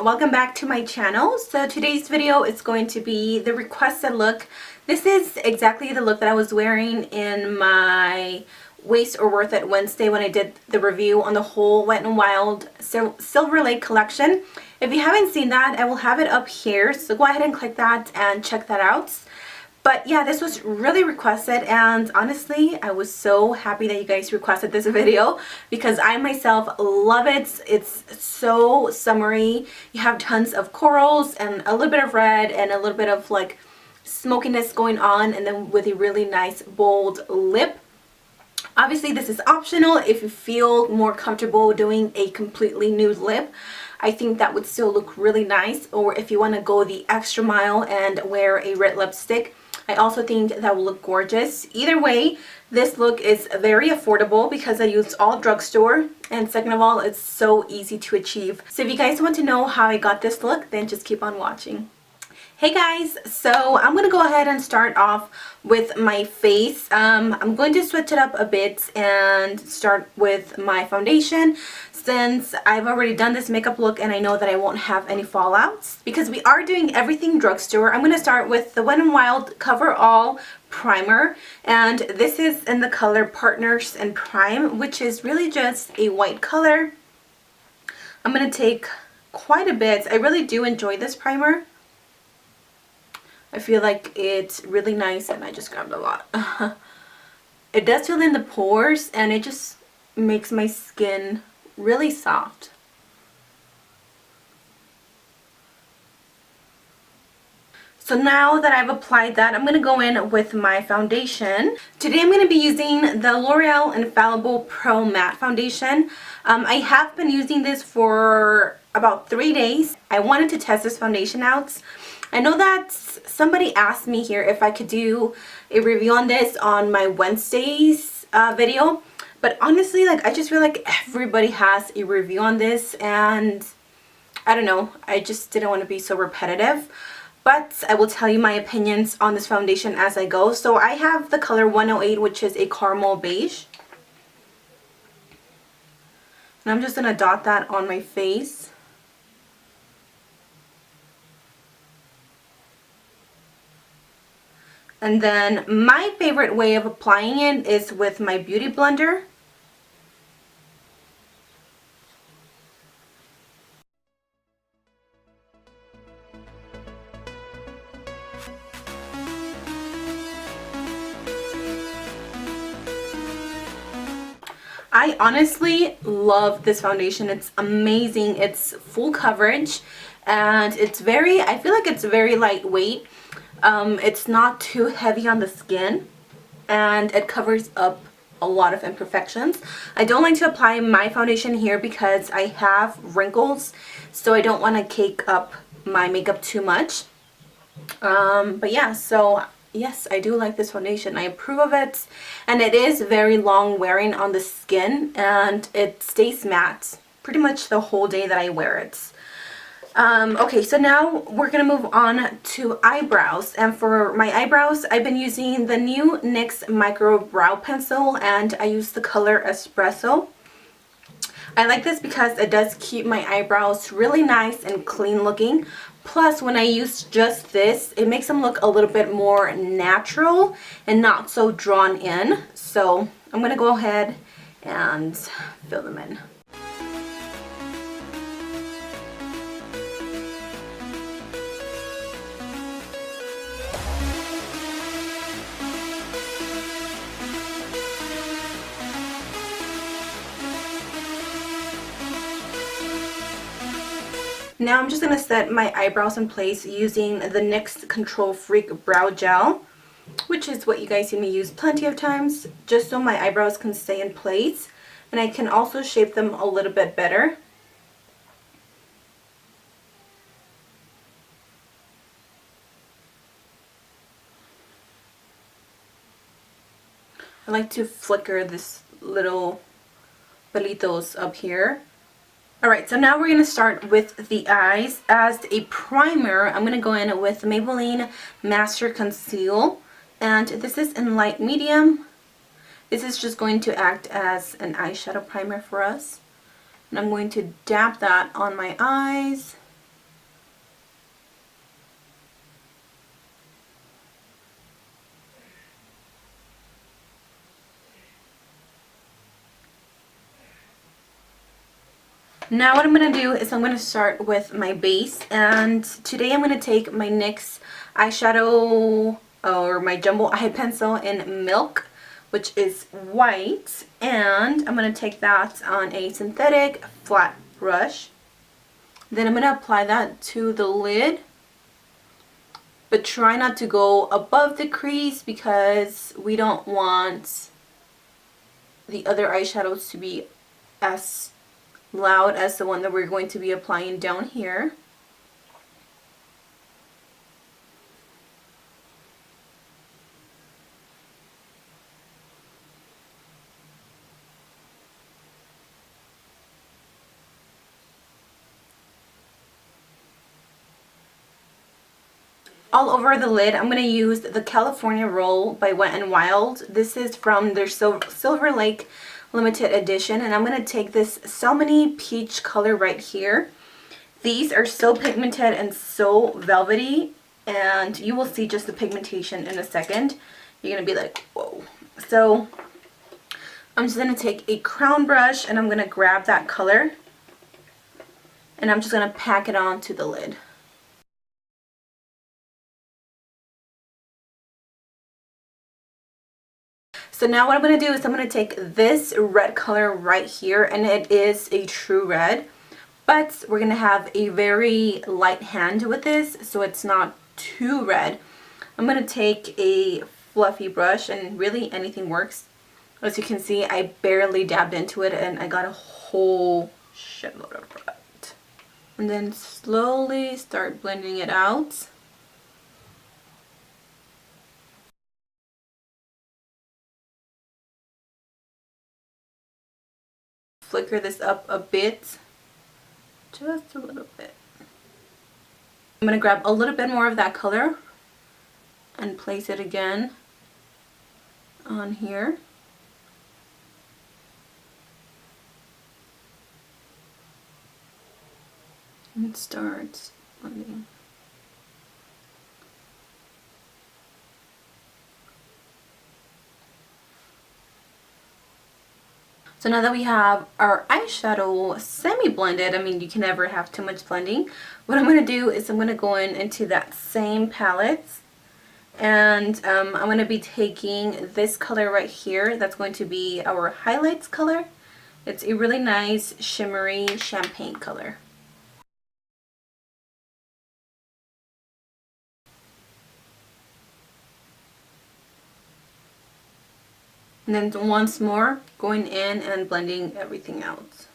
welcome back to my channel. So today's video is going to be the requested look. This is exactly the look that I was wearing in my Waste or Worth It Wednesday when I did the review on the whole Wet n Wild Silver Lake collection. If you haven't seen that, I will have it up here, so go ahead and click that and check that out. But yeah, this was really requested, and honestly, I was so happy that you guys requested this video because I myself love it. It's so summery. You have tons of corals and a little bit of red and a little bit of like smokiness going on, and then with a really nice bold lip. Obviously, this is optional if you feel more comfortable doing a completely nude lip. I think that would still look really nice, or if you want to go the extra mile and wear a red lipstick, I also think that will look gorgeous. Either way, this look is very affordable because I used all drugstore, and second of all, it's so easy to achieve. So if you guys want to know how I got this look, then just keep on watching. Hey guys, so I'm going to go ahead and start off with my face. I'm going to switch it up a bit and start with my foundation since I've already done this makeup look and I know that I won't have any fallouts. Because we are doing everything drugstore, I'm going to start with the Wet n Wild Cover All Primer, and this is in the color Partners in Prime, which is really just a white color. I'm going to take quite a bit. I really do enjoy this primer. I feel like it's really nice, and I just grabbed a lot. It does fill in the pores and it just makes my skin really soft. So now that I've applied that, I'm going to go in with my foundation. Today I'm going to be using the L'Oreal Infallible Pro Matte Foundation. I have been using this for about 3 days. I wanted to test this foundation out. I know that somebody asked me here if I could do a review on this on my Wednesdays video, but honestly, like, I just feel like everybody has a review on this, and I don't know, I just didn't want to be so repetitive. But I will tell you my opinions on this foundation as I go. So I have the color 108, which is a caramel beige, and I'm just going to dot that on my face. And then my favorite way of applying it is with my beauty blender. I honestly love this foundation. It's amazing. It's full coverage and it's very, I feel like it's very lightweight. It's not too heavy on the skin, and it covers up a lot of imperfections. I don't like to apply my foundation here because I have wrinkles, so I don't want to cake up my makeup too much. But yeah, so yes, I do like this foundation. I approve of it, and it is very long wearing on the skin, and it stays matte pretty much the whole day that I wear it. Okay, so now we're going to move on to eyebrows, and for my eyebrows I've been using the new NYX Micro Brow Pencil, and I use the color Espresso. I like this because it does keep my eyebrows really nice and clean looking. Plus, when I use just this, it makes them look a little bit more natural and not so drawn in. So I'm going to go ahead and fill them in. Now I'm just going to set my eyebrows in place using the NYX Control Freak Brow Gel, which is what you guys see me use plenty of times, just so my eyebrows can stay in place, and I can also shape them a little bit better. I like to flicker this little pelitos up here. Alright, so now we're going to start with the eyes. As a primer, I'm going to go in with Maybelline Master Conceal, and this is in light medium. This is just going to act as an eyeshadow primer for us. And I'm going to dab that on my eyes. Now what I'm going to do is I'm going to start with my base, and today I'm going to take my NYX eyeshadow or my jumbo eye pencil in Milk, which is white, and I'm going to take that on a synthetic flat brush. Then I'm going to apply that to the lid, but try not to go above the crease because we don't want the other eyeshadows to be as loud as the one that we're going to be applying down here. All over the lid, I'm going to use the California Roll by Wet n Wild. This is from their Silver Lake limited edition, and I'm going to take this Salmony Peach color right here. These are so pigmented and so velvety, and you will see just the pigmentation in a second. You're going to be like, whoa. So I'm just going to take a crown brush and I'm going to grab that color, and I'm just going to pack it onto the lid. So now what I'm going to do is I'm going to take this red color right here, and it is a true red, but we're going to have a very light hand with this, so it's not too red. I'm going to take a fluffy brush, and really anything works. As you can see, I barely dabbed into it and I got a whole shitload of red. And then slowly start blending it out. Flicker this up a bit, just a little bit. I'm going to grab a little bit more of that color and place it again on here. And start blending. So now that we have our eyeshadow semi-blended, I mean, you can never have too much blending. What I'm going to do is I'm going to go into that same palette, and I'm going to be taking this color right here. That's going to be our highlights color. It's a really nice shimmery champagne color. And then once more, going in and blending everything out.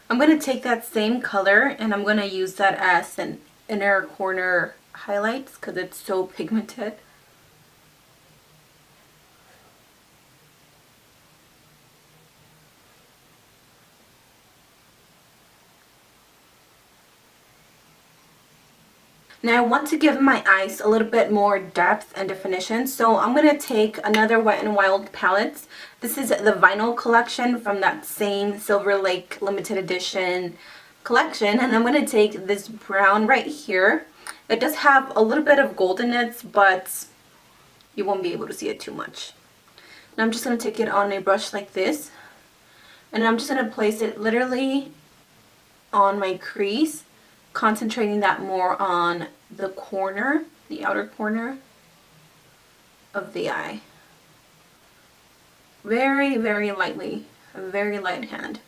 I'm going to take that same color and I'm going to use that as an inner corner highlights because it's so pigmented. Now I want to give my eyes a little bit more depth and definition, so I'm going to take another Wet n Wild palette. This is the Vinyl collection from that same Silver Lake limited edition collection, and I'm going to take this brown right here. It does have a little bit of gold in it, but you won't be able to see it too much. And I'm just going to take it on a brush like this, and I'm just going to place it literally on my crease, concentrating that more on the corner, the outer corner of the eye. Very, very lightly, a very light hand.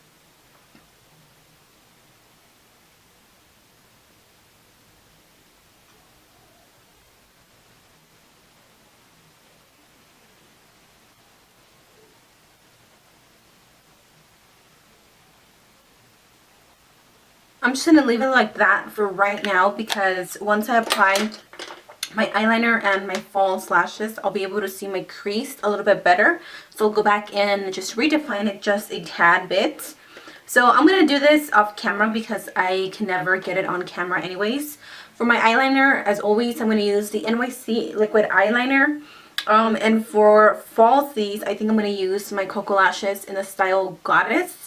I'm just going to leave it like that for right now because once I apply my eyeliner and my false lashes, I'll be able to see my crease a little bit better. So I'll go back in and just redefine it just a tad bit. So I'm going to do this off camera because I can never get it on camera anyways. For my eyeliner, as always, I'm going to use the NYC liquid eyeliner. And for falsies, I think I'm going to use my Cocoa Lashes in the style Goddess.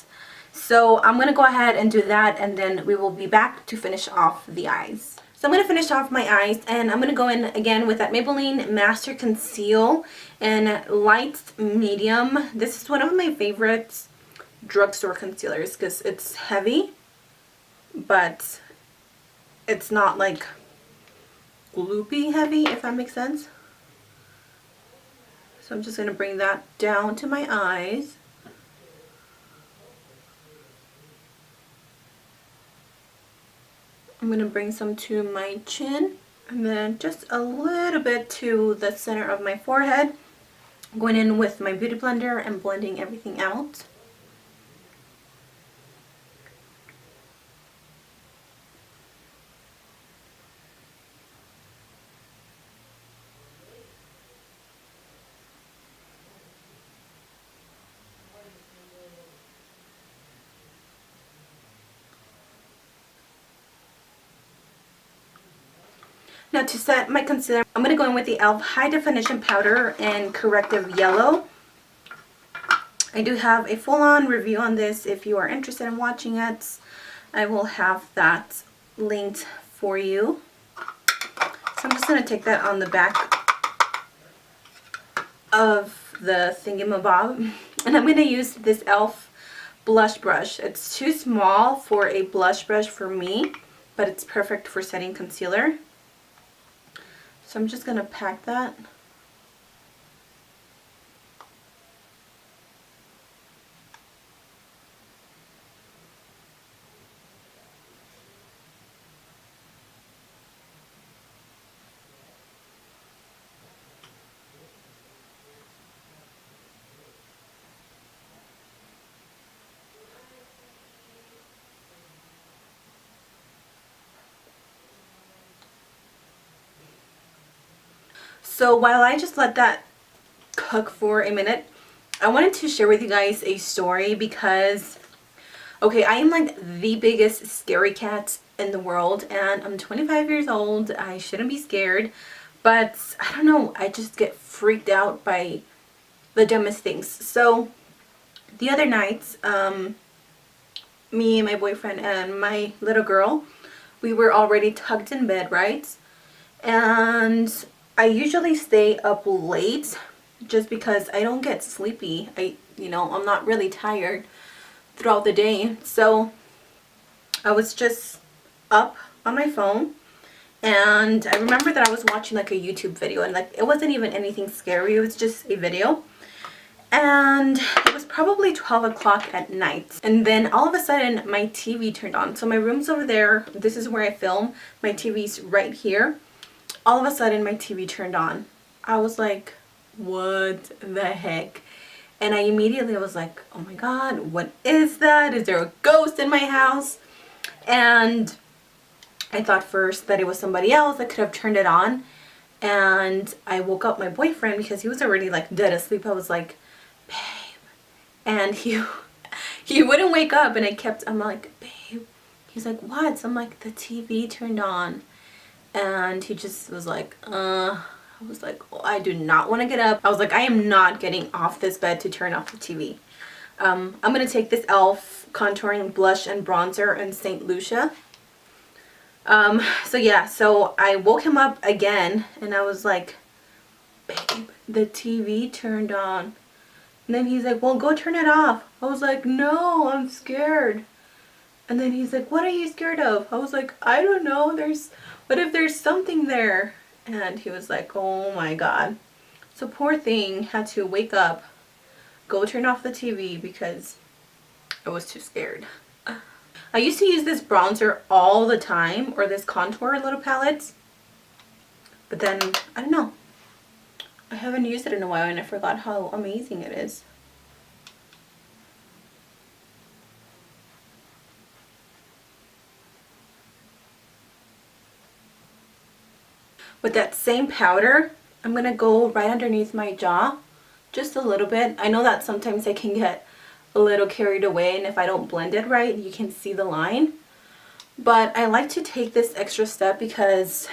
So I'm going to go ahead and do that, and then we will be back to finish off the eyes. So I'm going to finish off my eyes, and I'm going to go in again with that Maybelline Master Conceal in light medium. This is one of my favorites drugstore concealers because it's heavy, but it's not like gloopy heavy, if that makes sense. So I'm just going to bring that down to my eyes. I'm going to bring some to my chin, and then just a little bit to the center of my forehead. Going in with my beauty blender and blending everything out. Now to set my concealer, I'm going to go in with the e.l.f. High Definition Powder in Corrective Yellow. I do have a full-on review on this if you are interested in watching it. I will have that linked for you. So I'm just going to take that on the back of the thingamabob. And I'm going to use this e.l.f. blush brush. It's too small for a blush brush for me, but it's perfect for setting concealer. So I'm just going to pack that. So while I just let that cook for a minute, I wanted to share with you guys a story because, okay, I am like the biggest scary cat in the world, and I'm 25 years old. I shouldn't be scared, but I don't know, I just get freaked out by the dumbest things. So the other night, me and my boyfriend and my little girl, we were already tucked in bed, right? And I usually stay up late just because I don't get sleepy. I'm not really tired throughout the day. So I was just up on my phone, and I remember that I was watching like a YouTube video, and like it wasn't even anything scary. It was just a video. And it was probably 12 o'clock at night. And then all of a sudden my TV turned on. So my room's over there. This is where I film. My TV's right here. All of a sudden my TV turned on. I was like, what the heck? And I immediately was like, oh my god, what is that? Is there a ghost in my house? And I thought first that it was somebody else that could have turned it on. And I woke up my boyfriend because he was already like dead asleep. I was like, babe. And he wouldn't wake up, and I'm like, babe. He's like, what? So I'm like, the TV turned on. And he just was like, I was like, well, I do not want to get up. I was like, I am not getting off this bed to turn off the TV. I'm going to take this e.l.f. contouring blush and bronzer in St. Lucia. So yeah, so I woke him up again, and I was like, babe, the TV turned on. And then he's like, well, go turn it off. I was like, no, I'm scared. And then he's like, what are you scared of? I was like, I don't know. What if there's something there? And he was like, oh my god. So poor thing had to wake up, go turn off the TV because I was too scared. I used to use this bronzer all the time, or this contour little palette. But then, I don't know. I haven't used it in a while, and I forgot how amazing it is. With that same powder, I'm going to go right underneath my jaw, just a little bit. I know that sometimes I can get a little carried away, and if I don't blend it right, you can see the line. But I like to take this extra step because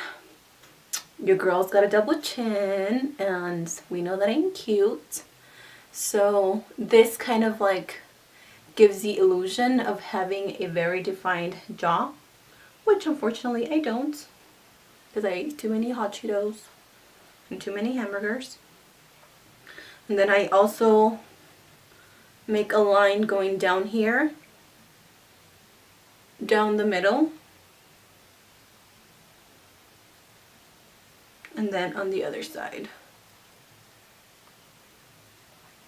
your girl's got a double chin, and we know that ain't cute. So this kind of like gives the illusion of having a very defined jaw, which unfortunately I don't. because I ate too many hot Cheetos and too many hamburgers. And then I also make a line going down here, down the middle, and then on the other side.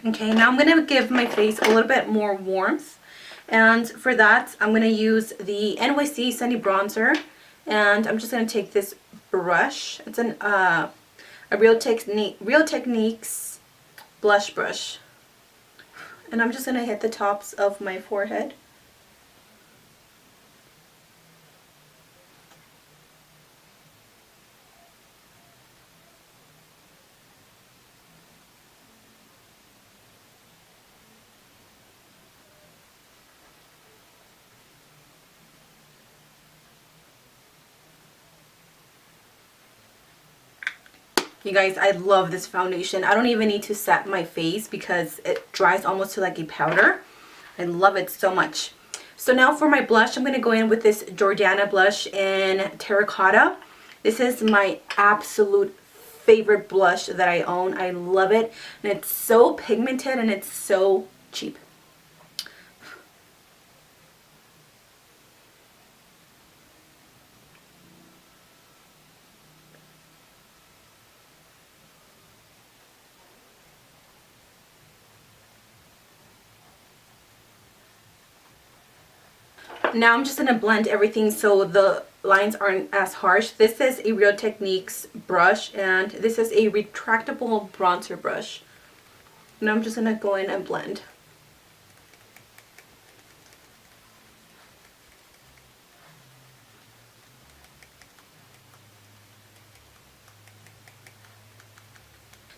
Okay, now I'm going to give my face a little bit more warmth, and for that I'm going to use the NYC Sunny Bronzer, and I'm just going to take this brush. It's a Real Techniques blush brush, and I'm just going to hit the tops of my forehead. You guys, I love this foundation. I don't even need to set my face because it dries almost to like a powder. I love it so much. So now for my blush, I'm going to go in with this Jordana blush in Terracotta. This is my absolute favorite blush that I own. I love it. And it's so pigmented and it's so cheap. Now I'm just going to blend everything so the lines aren't as harsh. This is a Real Techniques brush, and this is a retractable bronzer brush. And I'm just going to go in and blend.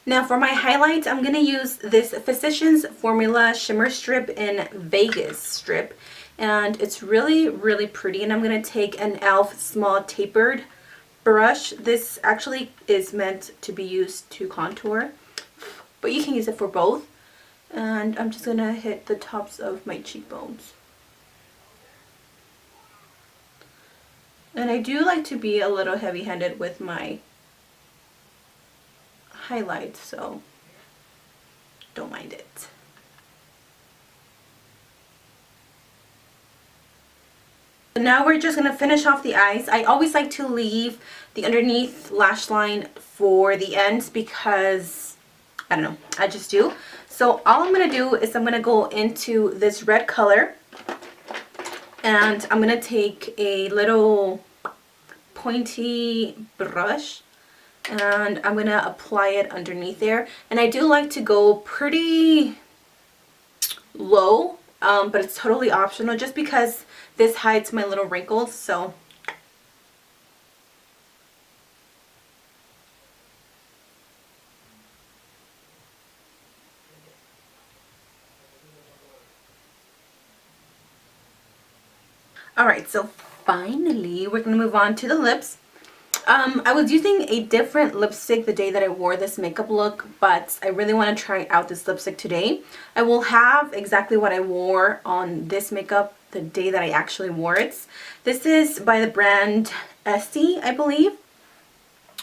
Now for my highlights, I'm going to use this Physicians Formula Shimmer Strip in Vegas strip. And it's really, really pretty. And I'm going to take an e.l.f. small tapered brush. This actually is meant to be used to contour, but you can use it for both. And I'm just going to hit the tops of my cheekbones. And I do like to be a little heavy-handed with my highlights, so don't mind it. Now we're just going to finish off the eyes. I always like to leave the underneath lash line for the ends because, I don't know, I just do. So all I'm going to do is I'm going to go into this red color, and I'm going to take a little pointy brush, and I'm going to apply it underneath there. And I do like to go pretty low, but it's totally optional just because this hides my little wrinkles. So alright, so finally we're going to move on to the lips. I was using a different lipstick the day that I wore this makeup look, but I really want to try out this lipstick today. I will have exactly what I wore on this makeup the day that I actually wore it. This is by the brand Essie, I believe.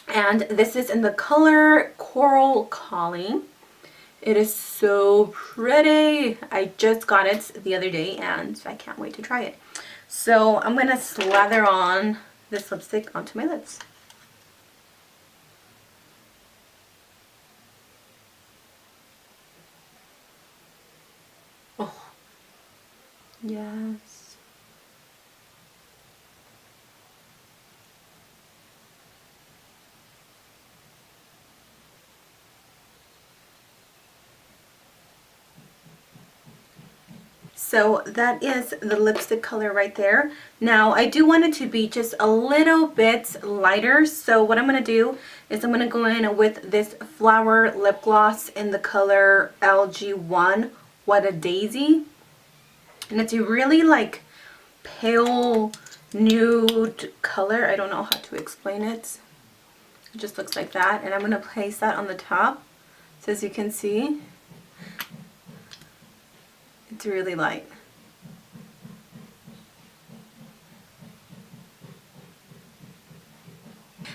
And this is in the color Coral Calling. It is so pretty. I just got it the other day and I can't wait to try it. So I'm going to slather on this lipstick onto my lips. Oh, yes. So that is the lipstick color right there. Now I do want it to be just a little bit lighter. So what I'm going to do is I'm going to go in with this Flower lip gloss in the color LG1, What a Daisy. And it's a really like pale nude color. I don't know how to explain it. It just looks like that. And I'm going to place that on the top. So as you can see, it's really light.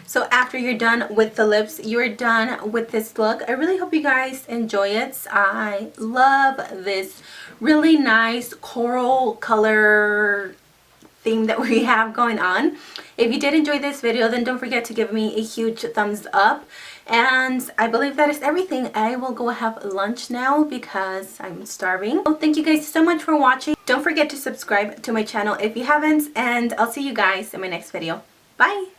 So after you're done with the lips, you're done with this look. I really hope you guys enjoy it. I love this really nice coral color theme that we have going on. If you did enjoy this video, then don't forget to give me a huge thumbs up. And I believe that is everything. I will go have lunch now because I'm starving. So thank you guys so much for watching. Don't forget to subscribe to my channel if you haven't, and I'll see you guys in my next video. Bye!